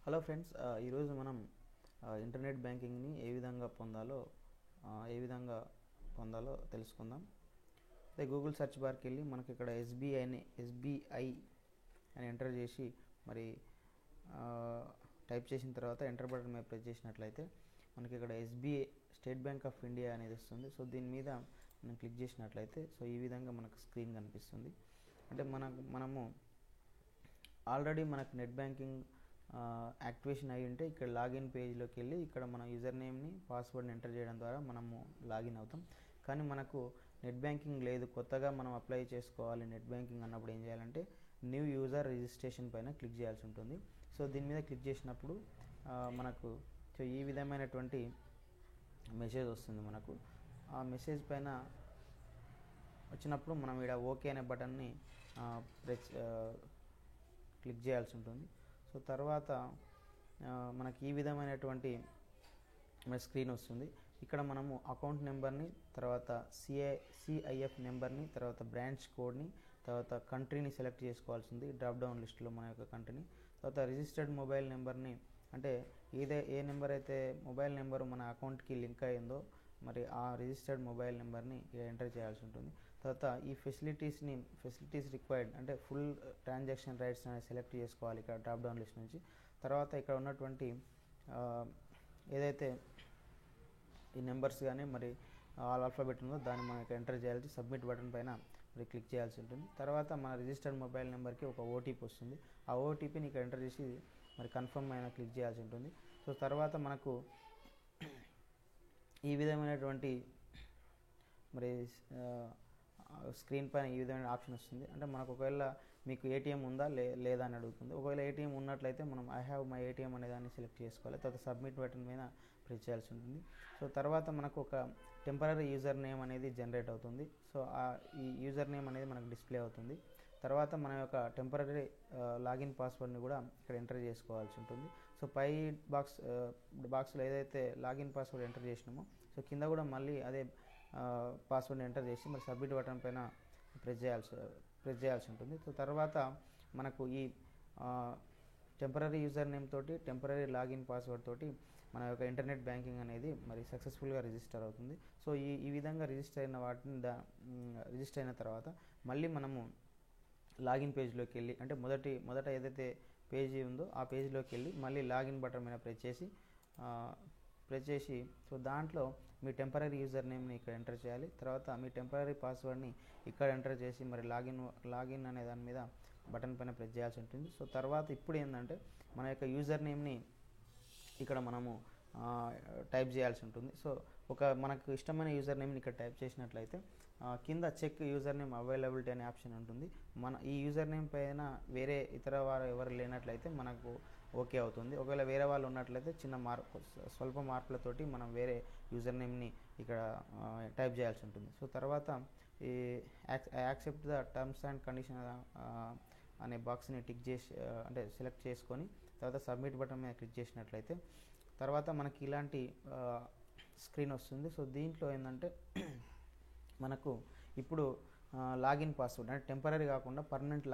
Hello friends, ఈరోజు మనం internet బ్యాంకింగ్ని ఏ విధంగా పొందాలో తెలుసుకుందాం. అదే గూగుల్ సెర్చ్ బార్కి వెళ్ళి మనకి ఇక్కడ ఎస్బీఐ అని ఎంటర్ చేసి మరి టైప్ చేసిన తర్వాత ఎంటర్ బటన్ మీద ప్రెస్ చేసినట్లయితే మనకి ఇక్కడ SBI state bank of India అనేది వస్తుంది. సో దీని మీద మనం క్లిక్ చేసినట్లయితే సో ఈ విధంగా మనకు స్క్రీన్ కనిపిస్తుంది. అంటే మనము ఆల్రెడీ మనకు నెట్ బ్యాంకింగ్ యాక్టివేషన్ అయి ఉంటే ఇక్కడ లాగిన్ పేజ్లోకి వెళ్ళి ఇక్కడ మన యూజర్ నేమ్ని పాస్వర్డ్ని ఎంటర్ చేయడం ద్వారా మనము లాగిన్ అవుతాం. కానీ మనకు నెట్ బ్యాంకింగ్ లేదు, కొత్తగా మనం అప్లై చేసుకోవాలి నెట్ బ్యాంకింగ్ అన్నప్పుడు ఏం చేయాలంటే న్యూ యూజర్ రిజిస్ట్రేషన్ పైన క్లిక్ చేయాల్సి ఉంటుంది. సో దీని మీద క్లిక్ చేసినప్పుడు మనకు ఈ విధమైనటువంటి మెసేజ్ వస్తుంది. మనకు ఆ మెసేజ్ పైన వచ్చినప్పుడు మనం ఇక్కడ ఓకే అనే బటన్ని క్లిక్ చేయాల్సి ఉంటుంది. సో తర్వాత మనకి ఈ విధమైనటువంటి స్క్రీన్ వస్తుంది. ఇక్కడ మనము అకౌంట్ నెంబర్ని, తర్వాత సిఐఎఫ్ నెంబర్ని, తర్వాత బ్రాంచ్ కోడ్ని, తర్వాత కంట్రీని సెలెక్ట్ చేసుకోవాల్సింది డ్రాప్ డౌన్ లిస్ట్లో మన యొక్క కంట్రీని. తర్వాత రిజిస్టర్డ్ మొబైల్ నెంబర్ని, అంటే ఏ నెంబర్ అయితే మొబైల్ నెంబరు మన అకౌంట్కి లింక్ అయ్యిందో మరి ఆ రిజిస్టర్డ్ మొబైల్ నెంబర్ని ఎంటర్ చేయాల్సి ఉంటుంది. తర్వాత ఈ ఫెసిలిటీస్ రిక్వైర్డ్ అంటే ఫుల్ ట్రాన్సాక్షన్ రైట్స్ అనేది సెలెక్ట్ చేసుకోవాలి ఇక్కడ డ్రాప్ డౌన్ లిస్ట్ నుంచి. తర్వాత ఇక్కడ ఉన్నటువంటి ఏదైతే ఈ నెంబర్స్ కానీ మరి ఆల్ ఆల్ఫాబెట్ ఉందో దాన్ని మనకి ఎంటర్ చేయాల్సి సబ్మిట్ బటన్ పైన మరి క్లిక్ చేయాల్సి ఉంటుంది. తర్వాత మన రిజిస్టర్డ్ మొబైల్ నెంబర్కి ఒక ఓటీపీ వస్తుంది. ఆ ఓటీపీని ఇక్కడ ఎంటర్ చేసి మరి కన్ఫర్మ్ అయినా క్లిక్ చేయాల్సి ఉంటుంది. సో తర్వాత మనకు ఈ విధమైనటువంటి మరి స్క్రీన్ పైన ఈ విధమైన ఆప్షన్ వస్తుంది. అంటే మనకు ఒకవేళ మీకు ఏటీఎం ఉందా లేదా అని అడుగుతుంది. ఒకవేళ ఏటీఎం ఉన్నట్లయితే మనం ఐ హ్యావ్ మై ఏటీఎం అనే దాన్ని సెలెక్ట్ చేసుకోవాలి. తర్వాత సబ్మిట్ బటన్ మీద ప్రెస్ చేయాల్సి ఉంటుంది. సో తర్వాత మనకు ఒక టెంపరరీ యూజర్ నేమ్ అనేది జనరేట్ అవుతుంది. సో ఈ యూజర్ నేమ్ అనేది మనకు డిస్ప్లే అవుతుంది. తర్వాత మన యొక్క టెంపరరీ లాగిన్ పాస్వర్డ్ని కూడా ఇక్కడ ఎంటర్ చేసుకోవాల్సి ఉంటుంది. సో పై బాక్స్లో ఏదైతే లాగిన్ పాస్వర్డ్ ఎంటర్ చేసినామో సో కింద కూడా మళ్ళీ అదే పాస్వర్డ్ని ఎంటర్ చేసి మరి సబ్మిట్ బటన్ పైన ప్రెస్ చేయాల్సి ఉంటుంది. సో తర్వాత మనకు ఈ టెంపరరీ యూజర్ నేమ్ తోటి టెంపరరీ లాగిన్ పాస్వర్డ్ తోటి మన యొక్క ఇంటర్నెట్ బ్యాంకింగ్ అనేది మరి సక్సెస్ఫుల్గా రిజిస్టర్ అవుతుంది. సో ఈ విధంగా రిజిస్టర్ అయిన తర్వాత మళ్ళీ మనము లాగిన్ పేజ్లోకి వెళ్ళి, అంటే మొదట ఏదైతే పేజీ ఉందో ఆ పేజీలోకి వెళ్ళి మళ్ళీ లాగిన్ బటన్ మీద ప్రెస్ చేసి సో దాంట్లో మీ టెంపరరీ యూజర్ నేమ్ని ఇక్కడ ఎంటర్ చేయాలి. తర్వాత మీ టెంపరరీ పాస్వర్డ్ని ఇక్కడ ఎంటర్ చేసి మరి లాగిన్ అనే దాని మీద బటన్ పైన ప్రెస్ చేయాల్సి ఉంటుంది. సో తర్వాత ఇప్పుడు ఏంటంటే మన యొక్క యూజర్ నేమ్ని ఇక్కడ మనము టైప్ చేయాల్సి ఉంటుంది. సో మనకు ఇష్టమైన యూజర్ నేమ్ని ఇక్కడ టైప్ చేసినట్లయితే కింద చెక్ యూజర్ నేమ్ అవైలబిలిటీ అనే ఆప్షన్ ఉంటుంది. ఈ యూజర్ నేమ్ పైన వేరే ఇతర వారు ఎవరు లేనట్లయితే మనకు ఓకే అవుతుంది. ఒకవేళ వేరే వాళ్ళు ఉన్నట్లయితే స్వల్ప మార్పులతోటి మనం వేరే యూజర్ నేమ్ని ఇక్కడ టైప్ చేయాల్సి ఉంటుంది. సో తర్వాత ఈ accept the terms and condition అనే బాక్స్ని టిక్ చేసి అంటే సెలెక్ట్ చేసుకొని తర్వాత సబ్మిట్ బటన్ మీద క్లిక్ చేసినట్లయితే తర్వాత మనకి ఇలాంటి స్క్రీన్ వస్తుంది. సో దీంట్లో ఏంటంటే మనకు ఇప్పుడు లాగిన్ పాస్వర్డ్ అంటే టెంపరరీ కాకుండా పర్మనెంట్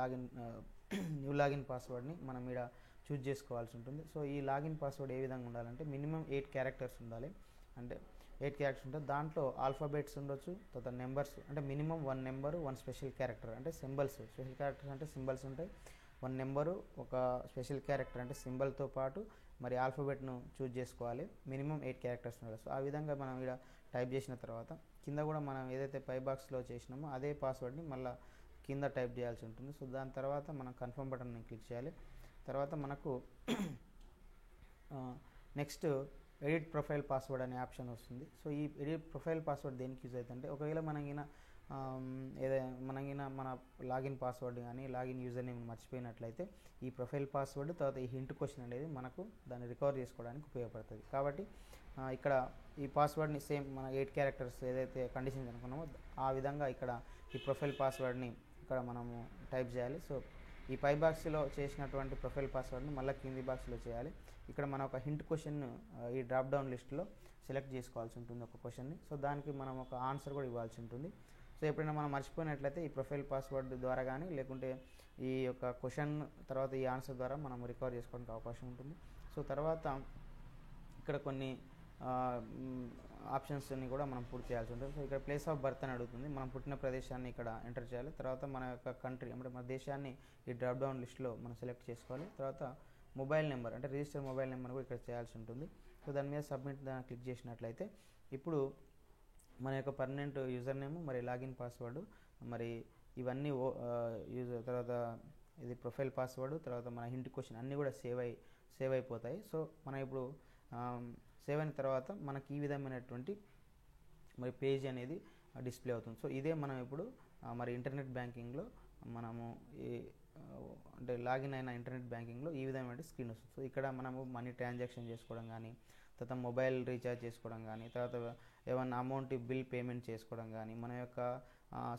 న్యూ లాగిన్ పాస్వర్డ్ని మనం ఇక్కడ చూజ్ చేసుకోవాల్సి ఉంటుంది. సో ఈ లాగిన్ పాస్వర్డ్ ఏ విధంగా ఉండాలంటే మినిమం 8 క్యారెక్టర్స్ ఉండాలి. అంటే 8 క్యారెక్టర్స్ ఉంటే దాంట్లో ఆల్ఫాబెట్స్ ఉండొచ్చు, తర్వాత నెంబర్స్ అంటే మినిమం 1 నెంబరు 1 స్పెషల్ క్యారెక్టర్ అంటే స్పెషల్ క్యారెక్టర్స్ అంటే సింబల్స్ ఉంటాయి. 1 నెంబరు ఒక స్పెషల్ క్యారెక్టర్ అంటే సింబల్తో పాటు మరి ఆల్ఫాబెట్ను చూజ్ చేసుకోవాలి. మినిమం 8 క్యారెక్టర్స్ ఉండాలి. సో ఆ విధంగా మనం ఇక్కడ టైప్ చేసిన తర్వాత కింద కూడా మనం ఏదైతే పై బాక్స్లో చేసినామో అదే పాస్వర్డ్ని మళ్ళీ కింద టైప్ చేయాల్సి ఉంటుంది. సో దాని తర్వాత మనం కన్ఫర్మ్ బటన్ని క్లిక్ చేయాలి. తర్వాత మనకు నెక్స్ట్ ఎడిట్ ప్రొఫైల్ పాస్వర్డ్ అనే ఆప్షన్ వస్తుంది. సో ఈ ఎడిట్ ప్రొఫైల్ పాస్వర్డ్ దేనికి యూజ్ అవుతుందంటే ఒకవేళ మన లాగిన్ పాస్వర్డ్ కానీ లాగిన్ యూజర్ నేమ్ మర్చిపోయినట్లయితే ఈ ప్రొఫైల్ పాస్వర్డ్ తర్వాత ఈ హింట్ క్వశ్చన్ అనేది మనకు దాన్ని రికవర్ చేసుకోవడానికి ఉపయోగపడుతుంది. కాబట్టి ఇక్కడ ఈ పాస్వర్డ్ని సేమ్ మన 8 క్యారెక్టర్స్ ఏదైతే కండిషన్స్ అనుకున్నామో ఆ విధంగా ఇక్కడ ఈ ప్రొఫైల్ పాస్వర్డ్ని ఇక్కడ మనము టైప్ చేయాలి. సో ఈ పై బాక్స్లో చేసినటువంటి ప్రొఫైల్ పాస్వర్డ్ని మళ్ళీ కింది బాక్స్లో చేయాలి. ఇక్కడ మనం ఒక హింట్ క్వశ్చన్ ఈ డ్రాప్ డౌన్ లిస్ట్లో సెలెక్ట్ చేసుకోవాల్సి ఉంటుంది ఒక క్వశ్చన్ని. సో దానికి మనం ఒక ఆన్సర్ కూడా ఇవ్వాల్సి ఉంటుంది. సో ఎప్పుడైనా మనం మర్చిపోయినట్లయితే ఈ ప్రొఫైల్ పాస్వర్డ్ ద్వారా కానీ లేకుంటే ఈ యొక్క క్వశ్చన్ తర్వాత ఈ ఆన్సర్ ద్వారా మనం రికవర్ చేసుకోవడానికి అవకాశం ఉంటుంది. సో తర్వాత ఇక్కడ కొన్ని ఆప్షన్స్ని కూడా మనం పూర్తి చేయాల్సి ఉంటుంది. సో ఇక్కడ ప్లేస్ ఆఫ్ బర్త్ అని అడుగుతుంది. మనం పుట్టిన ప్రదేశాన్ని ఇక్కడ ఎంటర్ చేయాలి. తర్వాత మన యొక్క కంట్రీ అంటే మన దేశాన్ని ఈ డ్రాప్ డౌన్ లిస్ట్లో మనం సెలెక్ట్ చేసుకోవాలి. తర్వాత మొబైల్ నెంబర్ అంటే రిజిస్టర్ మొబైల్ నెంబర్ కూడా ఇక్కడ చేయాల్సి ఉంటుంది. సో దాని మీద సబ్మిట్ దాన్ని క్లిక్ చేసినట్లయితే ఇప్పుడు మన యొక్క పర్మనెంట్ యూజర్ నేమ్ మరి లాగిన్ పాస్వర్డ్ మరి ఇవన్నీ యూజర్ తర్వాత ఇది ప్రొఫైల్ పాస్వర్డ్ తర్వాత మన హింట్ క్వశ్చన్ అన్నీ కూడా సేవ్ అయిపోతాయి. సో మనం ఇప్పుడు సేవ్ అయిన తర్వాత మనకి ఈ విధమైనటువంటి మరి పేజ్ అనేది డిస్ప్లే అవుతుంది. సో ఇదే మనం ఇప్పుడు మరి ఇంటర్నెట్ బ్యాంకింగ్లో మనము ఈ అంటే లాగిన్ అయిన ఇంటర్నెట్ బ్యాంకింగ్లో ఈ విధమైన స్క్రీన్ వస్తుంది. సో ఇక్కడ మనము మనీ ట్రాన్సాక్షన్ చేసుకోవడం కానీ తర్వాత మొబైల్ రీఛార్జ్ చేసుకోవడం కానీ తర్వాత ఏమన్నా అమౌంట్ బిల్ పేమెంట్ చేసుకోవడం కానీ మన యొక్క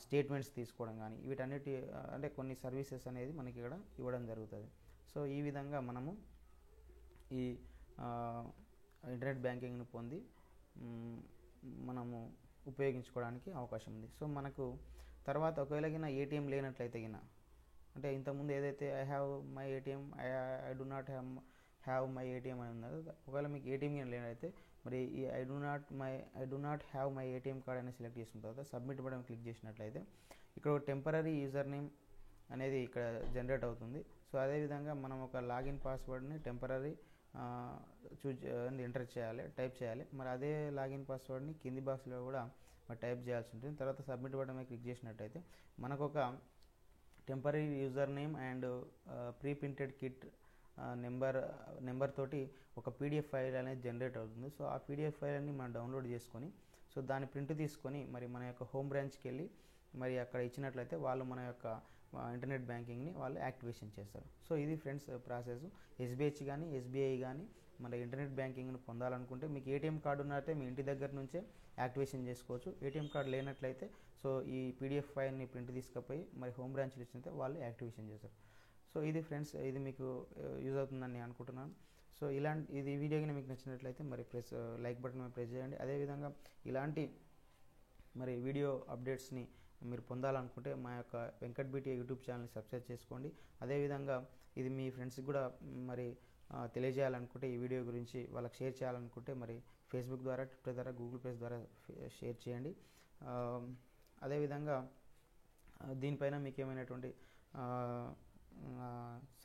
స్టేట్మెంట్స్ తీసుకోవడం కానీ వీటన్నిటి అంటే కొన్ని సర్వీసెస్ అనేది మనకి ఇక్కడ ఇవ్వడం జరుగుతుంది. సో ఈ విధంగా మనము ఈ ఇంటర్నెట్ బ్యాంకింగ్ను పొంది మనము ఉపయోగించుకోవడానికి అవకాశం ఉంది. సో మనకు తర్వాత ఒకవేళ ఏటీఎం లేనట్లయితే అంటే ఇంతకుముందు ఏదైతే I have my ATM I do not have my ATM అని ఉన్నది. ఒకవేళ మీకు ఏటీఎం లేనైతే మరి ఈ I do not have my ATM card అనేది సెలెక్ట్ చేసిన తర్వాత సబ్మిట్ బటన్ క్లిక్ చేసినట్లయితే ఇక్కడ టెంపరరీ యూజర్ నేమ్ అనేది ఇక్కడ జనరేట్ అవుతుంది. సో అదేవిధంగా మనం ఒక లాగిన్ పాస్వర్డ్ని టెంపరరీ టైప్ చేయాలి. మరి అదే లాగిన్ పాస్వర్డ్ని కింది బాక్స్లో కూడా మరి టైప్ చేయాల్సి ఉంటుంది. తర్వాత సబ్మిట్ బటన్ మీద క్లిక్ చేసినట్టయితే మనకు ఒక temporary user name and pre printed kit number తోటి ఒక పీడిఎఫ్ ఫైల్ అనేది జనరేట్ అవుతుంది. సో ఆ పీడిఎఫ్ ఫైల్ అన్ని మనం డౌన్లోడ్ చేసుకొని సో దాని ప్రింట్ తీసుకొని మరి మన యొక్క హోమ్ బ్రాంచ్కి వెళ్ళి మరి అక్కడ ఇచ్చినట్లయితే వాళ్ళు మన యొక్క ఇంటర్నెట్ బ్యాంకింగ్ని వాళ్ళు యాక్టివేషన్ చేస్తారు. సో ఇది ఫ్రెండ్స్ ప్రాసెస్. ఎస్బీహెచ్ కానీ ఎస్బీఐ కానీ మన ఇంటర్నెట్ బ్యాంకింగ్ను పొందాలనుకుంటే మీకు ఏటీఎం కార్డు ఉన్నట్టే మీ ఇంటి దగ్గర నుంచే యాక్టివేషన్ చేసుకోవచ్చు. ఏటీఎం కార్డు లేనట్లయితే సో ఈ పీడిఎఫ్ ఫైల్ని ప్రింట్ తీసుకుపోయి మరి హోమ్ బ్రాంచ్లో ఇచ్చినట్లయితే వాళ్ళు యాక్టివేషన్ చేస్తారు. సో ఇది ఫ్రెండ్స్, ఇది మీకు యూజ్ అవుతుందని నేను అనుకుంటున్నాను. సో ఇది వీడియోకి మీకు నచ్చినట్లయితే మరి లైక్ బటన్ మీద ప్రెస్ చేయండి. అదేవిధంగా ఇలాంటి మరి వీడియో అప్డేట్స్ని మీరు పొందాలనుకుంటే మా యొక్క వెంకట్ బీటీ యూట్యూబ్ ఛానల్ని సబ్స్క్రైబ్ చేసుకోండి. అదేవిధంగా ఇది మీ ఫ్రెండ్స్కి కూడా మరి తెలియజేయాలనుకుంటే ఈ వీడియో గురించి వాళ్ళకి షేర్ చేయాలనుకుంటే మరి ఫేస్బుక్ ద్వారా ట్విట్టర్ ద్వారా గూగుల్ ప్లస్ ద్వారా షేర్ చేయండి. అదేవిధంగా దీనిపైన మీకు ఏమైనటువంటి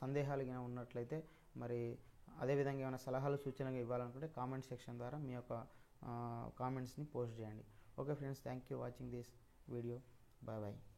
సందేహాలు ఉన్నట్లయితే మరి అదేవిధంగా ఏమైనా సలహాలు సూచనలు ఇవ్వాలనుకుంటే కామెంట్ సెక్షన్ ద్వారా మీ యొక్క కామెంట్స్ని పోస్ట్ చేయండి. Okay friends, thank you watching this video. Bye bye.